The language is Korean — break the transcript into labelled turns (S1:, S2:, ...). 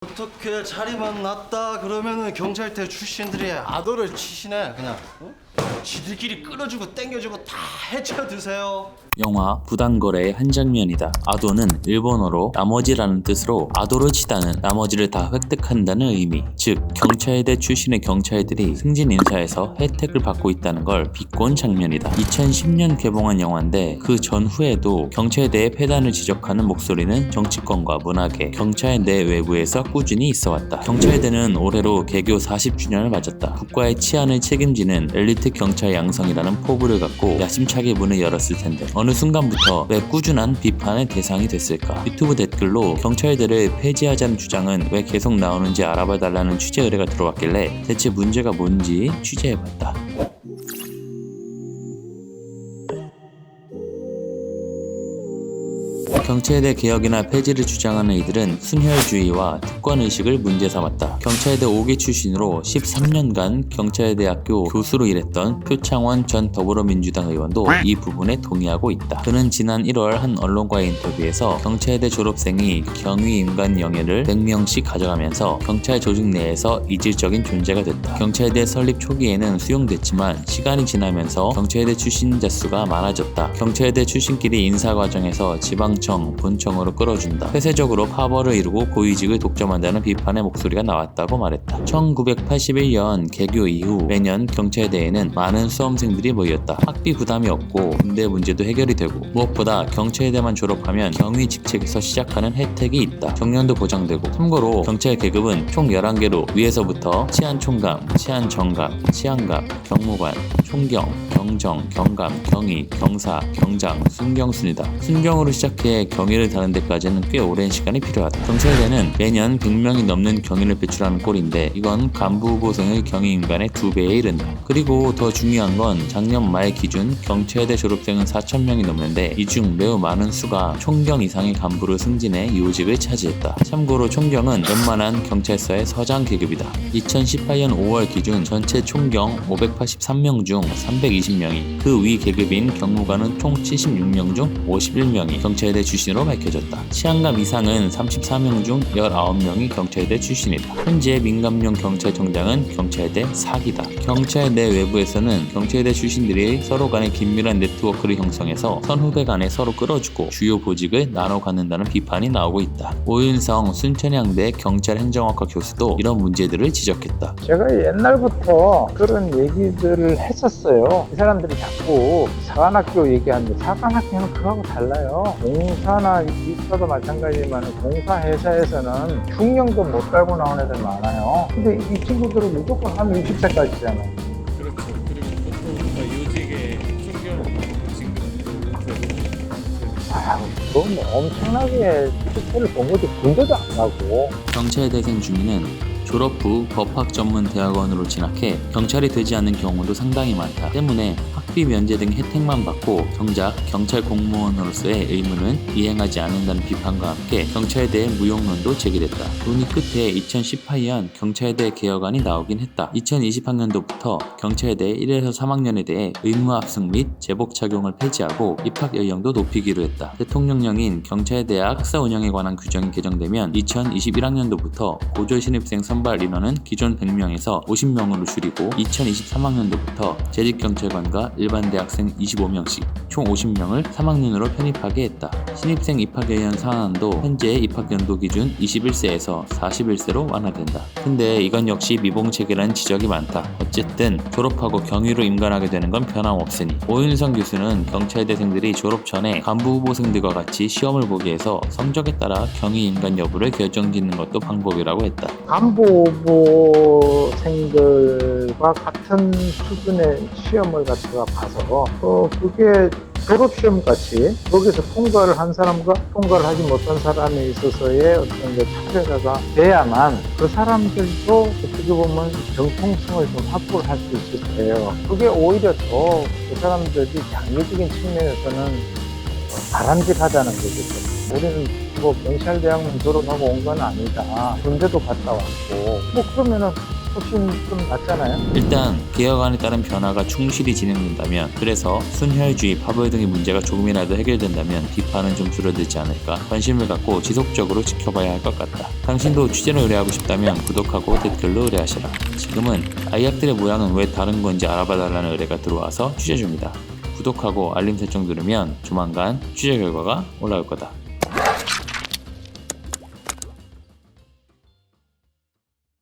S1: 어떻게 자리만 났다 그러면은 경찰대 출신들이 아도를 치시네 그냥. 어? 지들끼리 끌어주고 땡겨주고 다 해쳐 드세요.
S2: 영화 부당거래의 한 장면이다. 아도는 일본어로 나머지라는 뜻으로 아도를 치다는 나머지를 다 획득한다는 의미. 즉 경찰대 출신의 경찰들이 승진 인사에서 혜택을 받고 있다는 걸 비꼰 장면이다. 2010년 개봉한 영화인데 그 전후에도 경찰대의 폐단을 지적하는 목소리는 정치권과 문화계, 경찰 내 외부에서 꾸준히 있어왔다. 경찰대는 올해로 개교 40주년을 맞았다. 국가의 치안을 책임지는 엘리트 경찰 양성이라는 포부를 갖고 야심차게 문을 열었을 텐데 어느 순간부터 왜 꾸준한 비판의 대상이 됐을까? 유튜브 댓글로 경찰대를 폐지하자는 주장은 왜 계속 나오는지 알아봐달라는 취재 의뢰가 들어왔길래 대체 문제가 뭔지 취재해봤다. 경찰대 개혁이나 폐지를 주장하는 이들은 순혈주의와 특권의식을 문제 삼았다. 경찰대 5기 출신으로 13년간 경찰대학교 교수로 일했던 표창원 전 더불어민주당 의원도 이 부분에 동의하고 있다. 그는 지난 1월 한 언론과의 인터뷰에서 경찰대 졸업생이 경위임관영예를 100명씩 가져가면서 경찰 조직 내에서 이질적인 존재가 됐다. 경찰대 설립 초기에는 수용됐지만 시간이 지나면서 경찰대 출신 자수가 많아졌다. 경찰대 출신끼리 인사 과정에서 지방청, 본청으로 끌어준다. 폐쇄적으로 파벌을 이루고 고위직을 독점한다는 비판의 목소리가 나왔다고 말했다. 1981년 개교 이후 매년 경찰대에는 많은 수험생들이 모였다. 학비 부담이 없고 군대 문제도 해결이 되고 무엇보다 경찰대만 졸업하면 경위 직책에서 시작하는 혜택이 있다. 정년도 보장되고 참고로 경찰 계급은 총 11개로 위에서부터 치안총감, 치안정감, 치안감, 경무관, 총경, 경정, 경감, 경위, 경사, 경장, 순경 순이다. 순경으로 시작해 경위를 다는 데까지는 꽤 오랜 시간이 필요하다. 경찰대는 매년 100명이 넘는 경위를 배출하는 꼴인데 이건 간부 후보생의 경위임관의 2배에 이른다. 그리고 더 중요한 건 작년 말 기준 경찰대 졸업생은 4,000명이 넘는데 이 중 매우 많은 수가 총경 이상의 간부로 승진해 요직을 차지했다. 참고로 총경은 웬만한 경찰서의 서장 계급이다. 2018년 5월 기준 전체 총경 583명 중 320명이 그 위 계급인 경무관은 총 76명 중 51명이 경찰대 출신으로 밝혀졌다. 치안감 이상은 34명 중 19명이 경찰대 출신이다. 현재 민감용 경찰청장은 경찰대 4기다. 경찰 내 외부에서는 경찰대 출신들이 서로 간의 긴밀한 네트워크를 형성해서 선후배 간에 서로 끌어주고 주요 보직을 나눠 갖는다는 비판이 나오고 있다. 오윤성 순천향대 경찰행정학과 교수도 이런 문제들을 지적했다.
S3: 제가 옛날부터 그런 얘기들을 했었어요. 이 사람들이 자꾸 사관학교 얘기하는데 사관학교는 그거하고 달라요. 공사나 기숙사도 마찬가지지만 공사 회사에서는 중령도 못 달고 나온 애들 많아요. 근데 이 친구들은 무조건 한 60세까지잖아요.
S4: 그렇죠. 그리고 보통 요직에 충격
S3: 그건 뭐 엄청나게 실패를 본 거지. 군대도 안 가고.
S2: 경찰대생 중에는 졸업 후 법학전문대학원으로 진학해 경찰이 되지 않는 경우도 상당히 많다. 때문에 학비 면제 등 혜택만 받고 정작 경찰 공무원으로서의 의무는 이행하지 않는다는 비판과 함께 경찰대의 무용론도 제기됐다. 논의 끝에 2018년 경찰대 개혁안이 나오긴 했다. 2020학년도부터 경찰대 1에서 3학년에 대해 의무합승 및 제복 착용을 폐지하고 입학 연령도 높이기로 했다. 대통령령인 경찰대학 학사 운영에 관한 규정이 개정되면 2021학년도부터 고졸 신입생 선발 인원은 기존 100명에서 50명으로 줄이고 2023학년도부터 재직경찰관과 일반 대학생 25명씩 총 50명을 3학년으로 편입하게 했다. 신입생 입학연령 상한도 현재 입학연도 기준 21세에서 41세로 완화된다. 근데 이건 역시 미봉책이라는 지적이 많다. 어쨌든 졸업하고 경위로 임관하게 되는 건 변함없으니 오윤성 교수는 경찰대생들이 졸업 전에 간부 후보생들과 같이 시험을 보기 위해서 성적에 따라 경위 임관 여부를 결정짓는 것도 방법이라고 했다.
S3: 간부 후보생들과 같은 수준의 시험을 갖다가 봐서 그게 졸업시험 같이 거기서 통과를 한 사람과 통과를 하지 못한 사람에 있어서의 어떤 차별화가 돼야만 그 사람들도 어떻게 보면 정통성을 좀 확보를 할 수 있을 거예요. 그게 오히려 더 그 사람들이 장기적인 측면에서는 바람직하다는 거죠. 우리는 뭐 경찰대학만 졸업하고 온 건 아니다. 군대도 갔다 왔고 뭐 그러면은 훨씬 좀 낫잖아요.
S2: 일단 개혁안에 따른 변화가 충실히 진행된다면, 그래서 순혈주의, 파벌 등의 문제가 조금이라도 해결된다면 비판은 좀 줄어들지 않을까 관심을 갖고 지속적으로 지켜봐야 할 것 같다. 당신도 취재를 의뢰하고 싶다면 구독하고 댓글로 의뢰하시라. 지금은 아이약들의 모양은 왜 다른 건지 알아봐달라는 의뢰가 들어와서 취재 중이다. 구독하고 알림 설정 누르면 조만간 취재 결과가 올라올 거다.